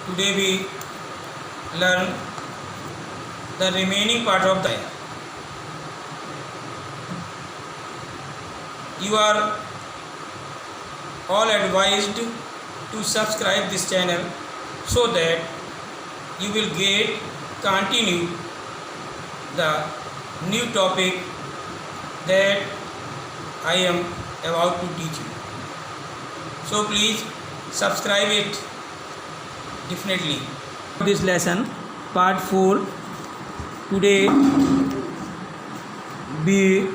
Today we learn the remaining part of the. You are all advised to subscribe this channel so that you will get continue the new topic that I am about to teach you. So please subscribe it definitely. This lesson part 4. Today we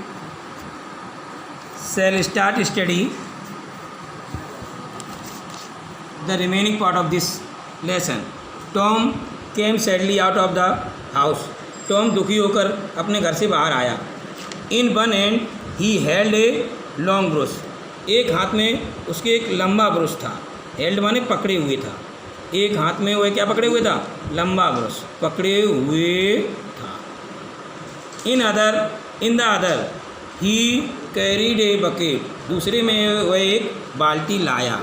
shall start study the remaining part of this lesson. Tom came sadly out of the house. Tom दुखी होकर अपने घर से बाहर आया. In one hand he held a long brush. एक हाथ में उसके एक लंबा ब्रश था. हेल्ड माने पकड़े हुए था. एक हाथ में वह क्या पकड़े हुए था? लंबा ब्रश पकड़े हुए था. In the other he carried a bucket. दूसरे में वह एक बाल्टी लाया.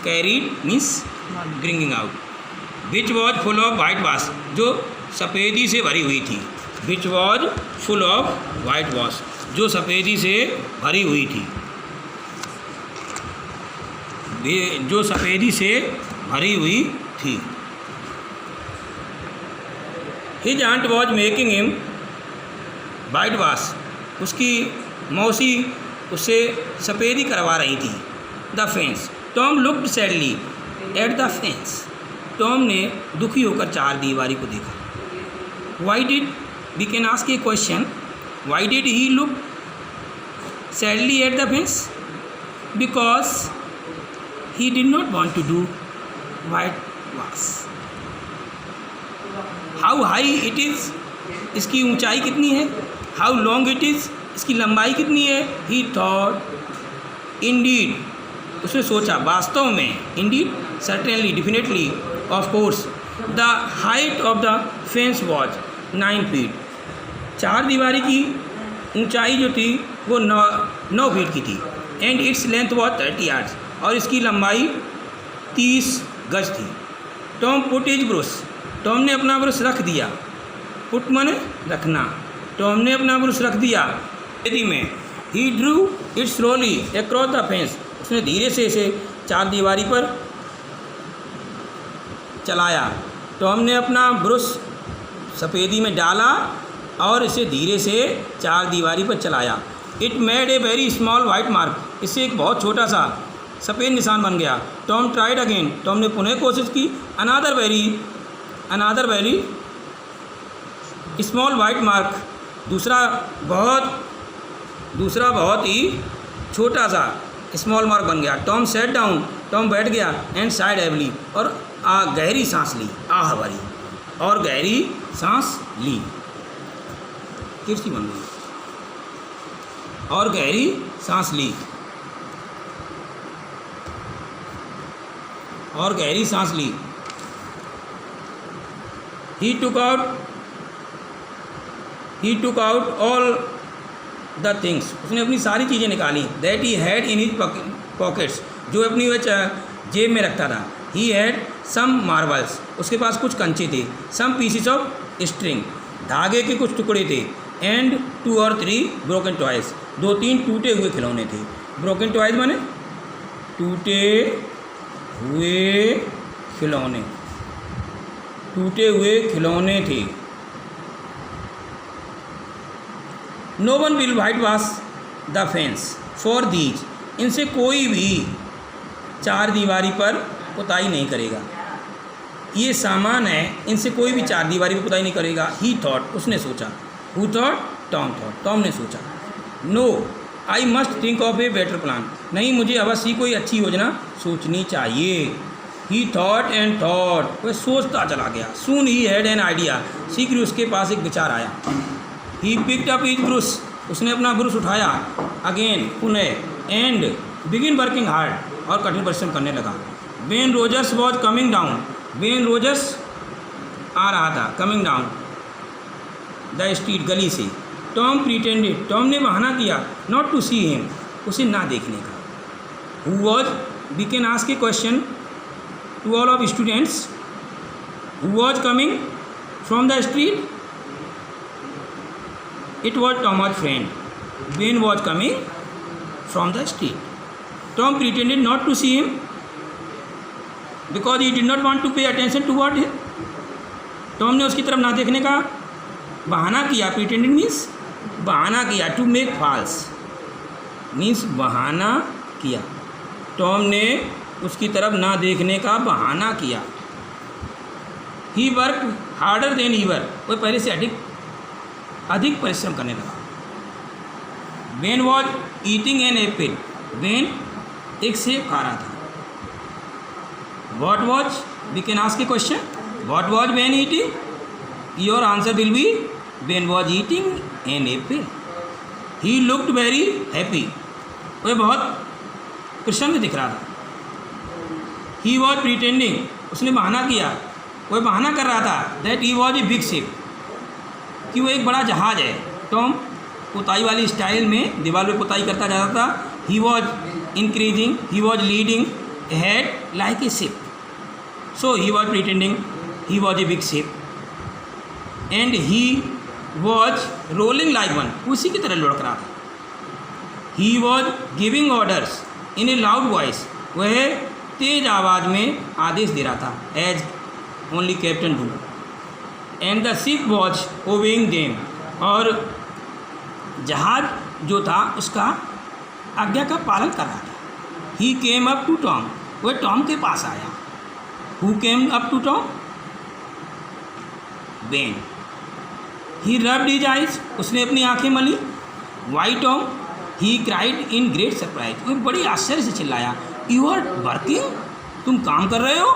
Carried means bringing out. Which was full of white wash. जो सफ़ेदी से भरी हुई थी. Which was full of white wash. जो सफ़ेदी से भरी हुई थी. जो सफ़ेदी से भरी हुई थी. His aunt was making him white wash. उसकी मौसी उससे सफ़ेदी करवा रही थी. The fence. Tom looked sadly at the fence. Tom ने दुखी होकर चार दीवारी को देखा. Why did we can ask a question. Why did he look sadly at the fence? Because he did not want to do white wash. How high it is. इसकी ऊंचाई कितनी है. How long it is. इसकी लंबाई कितनी है. ही thought. Indeed. उसने सोचा. वास्तव में. Indeed certainly definitely of course. The height of the fence was 9 feet. चार दीवारी की ऊंचाई जो थी वो 9 फीट की थी. And its length was 30 yards. और इसकी लंबाई 30 गज थी. Tom put is brush. Tom ने अपना ब्रश रख दिया. पुट माने रखना. टॉम ने अपना ब्रश रख दिया. यदि में he drew it slowly across the fence. उसने धीरे से इसे चार दीवारी पर चलाया. टॉम ने अपना ब्रश सफ़ेदी में डाला और इसे धीरे से चार दीवारी पर चलाया. It made a very small white mark. इससे एक बहुत छोटा सा सफ़ेद निशान बन गया. Tom tried again. टॉम ने पुनः कोशिश की. अनादर वेरी स्मॉल वाइट मार्क. दूसरा बहुत ही छोटा सा स्मॉल मार्क बन गया. Tom set down. टॉम बैठ गया. And side heavily. और गहरी सांस ली. आह भरी और गहरी सांस ली. किरसी बन गई. और गहरी सांस ली. और गहरी सांस ली. He took out all the things. उसने अपनी सारी चीज़ें निकाली. That he had in his pockets. जो अपनी वह जेब में रखता था. He had some marbles. उसके पास कुछ कंचे थे. Some pieces of string. धागे के कुछ टुकड़े थे. And 2 or 3 broken toys. 2-3 टूटे हुए खिलौने थे. ब्रोकन टॉयज माने टूटे हुए खिलौने. टूटे हुए खिलौने थे. No one will white wash the fence for these. इनसे कोई भी चार दीवारी पर पुताई नहीं करेगा. ये सामान है. इनसे कोई भी चार दीवारी पर पुताई नहीं करेगा. He thought. उसने सोचा. Who thought. Tom thought. Tom ने सोचा. No I must think of a better plan. नहीं, मुझे अवश्य कोई अच्छी योजना सोचनी चाहिए. He thought and thought. वह सोचता चला गया. Soon he had an idea. शीघ्र उसके पास एक विचार आया. He picked up his brush. उसने अपना ब्रश उठाया. अगेन पुनः. And begin working hard. और कठिन परिश्रम करने लगा. When Rogers was coming down. Ben Rogers आ रहा था. Coming down the street. गली से. Tom pretended. टॉम ने बहाना किया. Not to see him. उसे ना देखने का. Who was. We can ask a question to all of students. Who was coming from the street? It was Tom's friend. Ben was coming from the street. Tom pretended not to see him because he did not want to pay attention toward him. Tom ने उसकी तरफ ना देखने का बहाना किया. Pretended means बहाना किया. टू मेक फॉल्स मीन्स बहाना किया. टॉम ने उसकी तरफ ना देखने का बहाना किया. He work harder than ever. वो पहले से अधिक परिश्रम करने लगा. Ben was eating an apple. Ben एक सेब खा रहा था. What was, we can ask a question, what was Ben eating? Your answer will be Ben was eating an apple. He looked very happy. वह बहुत प्रसन्न दिख रहा था. He was pretending. उसने बहाना किया. वह बहाना कर रहा था that he was a big ship, कि वो एक बड़ा जहाज है. टॉम पुताई वाली स्टाइल में दीवार पे पुताई करता जाता था. He was increasing, he was leading head like a ship. So he was pretending he was a big ship and he was rolling like one. उसी की तरह लुढ़क रहा था. He was giving orders in a loud voice. वह तेज आवाज़ में आदेश दे रहा था as only captain do. And the ship was obeying them. और जहाज जो था उसका आज्ञा का पालन कर रहा था. He came up to Tom. वह टॉम के पास आया. Who came up to Tom? Ben. He rubbed his eyes. उसने अपनी आंखें मली. Why Tom? He cried in great surprise. वह बड़ी आश्चर्य से चिल्लाया, यू आर वर्किंग? तुम काम कर रहे हो?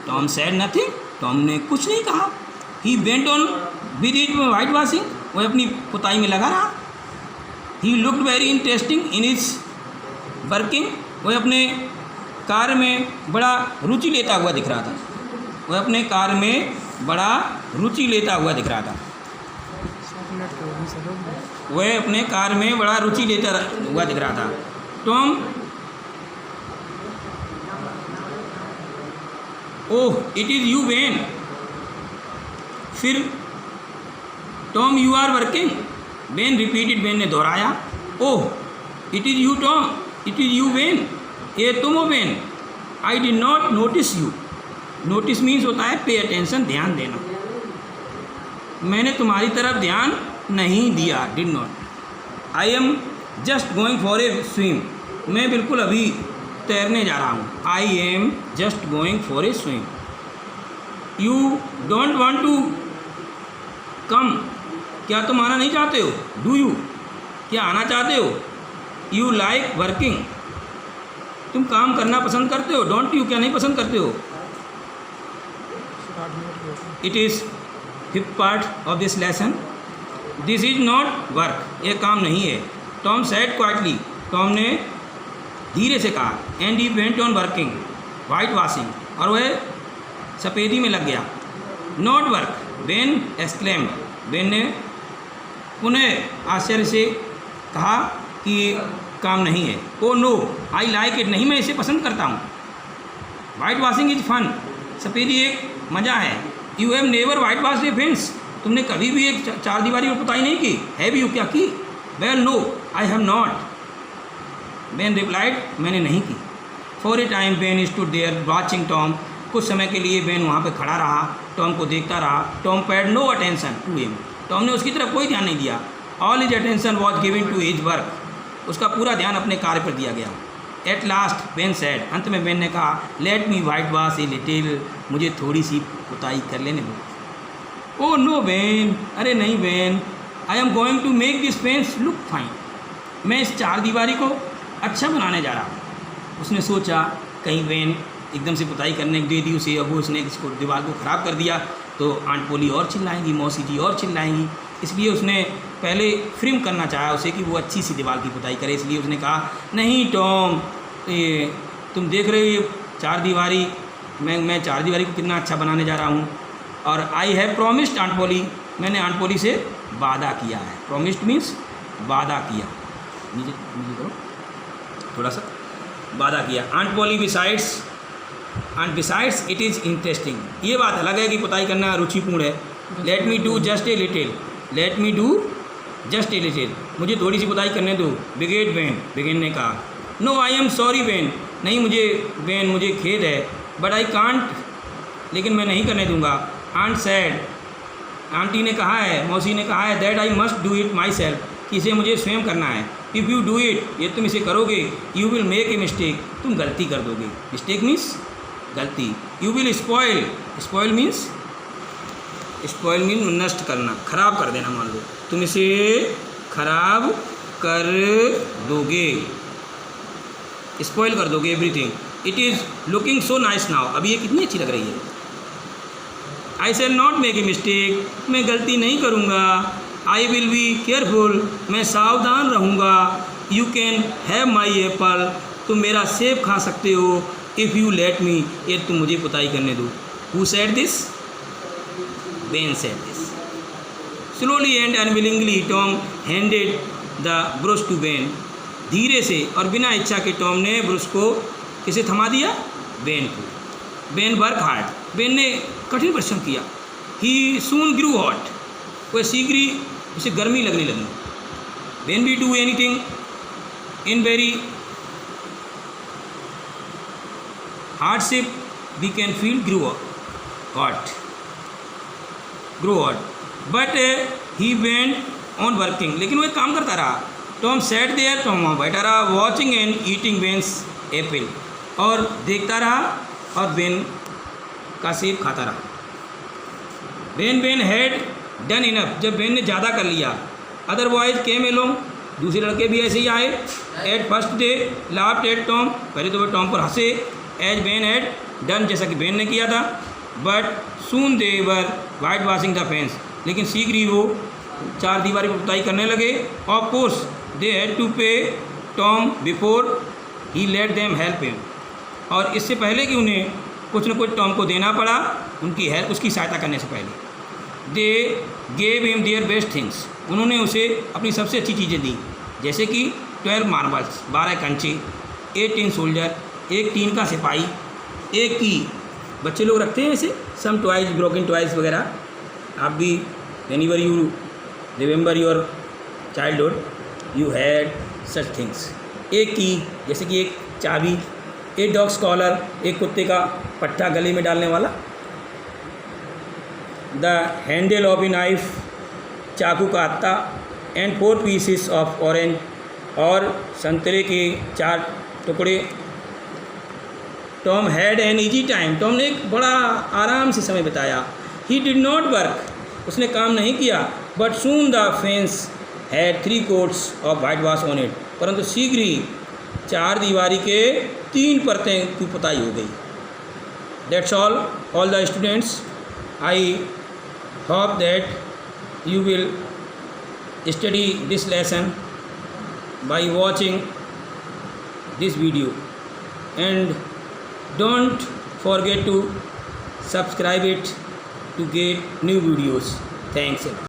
Tom said nothing. टॉम ने कुछ नहीं कहा. ही went on with it white washing. वह अपनी पुताई में लगा रहा. ही looked very interesting in is working. वह अपने कार्य में बड़ा रुचि लेता हुआ दिख रहा था. वह अपने कार्य में बड़ा रुचि लेता हुआ दिख रहा था. वह अपने कार्य में बड़ा रुचि लेता हुआ दिख रहा था. Tom, oh it is you Ben. फिर Tom you are working. Ben repeated. Ben ने दोहराया. Oh it is you Tom. It is you Ben. ये तुम हो Ben. I did not notice you. Notice means होता है पे अटेंशन, ध्यान देना. मैंने तुम्हारी तरफ ध्यान नहीं दिया. Did not. I am just going for a swim. मैं बिल्कुल अभी तैरने जा रहा हूँ. I am just going for a swim. You don't want to come. क्या तुम आना नहीं चाहते हो? Do you? क्या आना चाहते हो? You like working. तुम काम करना पसंद करते हो. Don't you? क्या नहीं पसंद करते हो? It is fifth part of this lesson. This is not work. ये काम नहीं है. Tom said quietly. टॉम ने धीरे से कहा. And he went on working white washing. और वह सफ़ेदी में लग गया. Not work. Ben exclaimed. Ben ने पुनः आश्चर्य से कहा कि काम नहीं है. Oh no I like it. नहीं, मैं इसे पसंद करता हूँ. White washing is fun. सफ़ेदी एक मज़ा है. You have never white wash a fence. तुमने कभी भी एक चार दीवारी पर पुताई नहीं की. Have you? क्या की? Well no I have not. Ben replied. मैंने नहीं की. For a time Ben stood there watching Tom. कुछ समय के लिए बेन वहाँ पर खड़ा रहा, टॉम को देखता रहा. Tom paid no attention to him. Tom ने उसकी तरफ कोई ध्यान नहीं दिया. All his attention was given to his work. उसका पूरा ध्यान अपने कार्य पर दिया गया. At last Ben said. अंत में बेन ने कहा, let me white wash a little. मुझे थोड़ी सी पुताई कर लेने दो. Oh no Ben. अरे नहीं Ben. I am going to make this fence look fine. मैं इस चार दीवारी को अच्छा बनाने जा रहा हूँ. उसने सोचा कहीं बेन एकदम से पुताई करने दे दी उसे. अब उसने इसको दीवार को ख़राब कर दिया तो आंट पोली और चिल्लाएंगी, मौसी जी और चिल्लाएंगी. इसलिए उसने पहले फ्रेम करना चाहा उसे कि वो अच्छी सी दीवार की पुताई करे. इसलिए उसने कहा, नहीं टॉम, ये तुम देख रहे हो ये चार दीवारी, मैं चार दीवारी को कितना अच्छा बनाने जा रहा हूँ. और आई हैव प्रॉमिस्ड आंट पोली. मैंने आंट पोली से वादा किया है. प्रॉमिस्ड मीन्स वादा किया. नीचे नीचे करो थोड़ा सा. वादा किया. Aunt Polly besides and besides it is interesting. ये बात अलग है कि पुताई करना रुचिपूर्ण है। Let me do just a little, let me do just a little, मुझे थोड़ी सी पुताई करने दो। बिगेट बेन, बिगेन ने कहा। No I am sorry Ben, नहीं मुझे बेन मुझे खेद है। बट आई कांट, लेकिन मैं नहीं करने दूंगा। आंट सैड, आंटी ने कहा है, मौसी ने कहा है, that I must do it my self, कि इसे मुझे स्वयं करना है। इफ़ यू डू इट, ये तुम इसे करोगे, you will make a mistake, तुम गलती कर दोगे। मिस्टेक मीन्स गलती। You will spoil, spoil means नष्ट करना, खराब कर देना। मान लो तुम इसे खराब कर दोगे, स्पॉइल कर दोगे everything. It is looking so nice now, अभी ये कितनी अच्छी लग रही है। I shall not make a mistake, मैं गलती नहीं करूँगा। आई विल बी केयरफुल, मैं सावधान रहूँगा। You can have my Apple, तुम मेरा सेब खा सकते हो। इफ़ यू लेट मी, ये तुम मुझे पुताई करने दो। Who said this? Ben said this. Slowly and unwillingly Tom handed the brush to Ben, धीरे से और बिना इच्छा के टॉम ने ब्रश को किसे थमा दिया? बेन को। बेन वर्क हार्ड, बेन ने कठिन परिश्रम किया। ही सून ग्रू हॉट, वह शीघ्र ही उसे गर्मी लगने लगी। Ben we do anything in very hardship we can feel grew hot, but he went on working, लेकिन वो एक काम करता रहा। टॉम सेट देयर, टॉम वहाँ बैठा रहा, वॉचिंग एंड ईटिंग बेन्स एप्पल, और देखता रहा और बेन का सेब खाता रहा। बेन हैड डन इनफ, जब बेन ने ज़्यादा कर लिया। अदर बॉयज केम एलोंग, दूसरे लड़के भी ऐसे ही आए। At first they laughed eight Tom, पहले तो वे टॉम पर हंसे। एज बेन हैड डन, जैसा कि बेन ने किया था। But soon they were white washing the fence, लेकिन शीघ्र ही वो चार दीवारी पर पुताई करने लगे। Of course they had to pay Tom before he let them help him, और इससे पहले कि उन्हें कुछ न कुछ टॉम को देना पड़ा, उनकी हेल्प, उसकी सहायता करने से पहले। They gave him their best things, उन्होंने उसे अपनी सबसे अच्छी चीज़ें दी, जैसे कि 12 मार्बल्स, 12 कंचे, 8 टीन सोल्जर, एक टीन का सिपाही, एक की, बच्चे लोग रखते हैं ऐसे सम टॉयज, ब्रोकन टॉयज वगैरह। आप भी whenever you remember your childhood you had such things. एक की, जैसे कि एक चाबी, एक डॉग्स कॉलर, एक कुत्ते का पट्टा गले में डालने वाला। The handle of a knife, चाकू का हत्था। एंड 4 पीसेस ऑफ ऑरेंज, और संतरे के 4 टुकड़े। Tom had an easy time, Tom ने एक बड़ा आराम से समय बिताया। ही डिड नॉट वर्क, उसने काम नहीं किया। But soon the fence had 3 quotes of white wash on it, परंतु शीघ्र ही 4 दीवारी के 3 परतें की पुताई हो गई। That's all the students, I hope that you will study this lesson by watching this video, and don't forget to subscribe it to get new videos. Thanks a lot.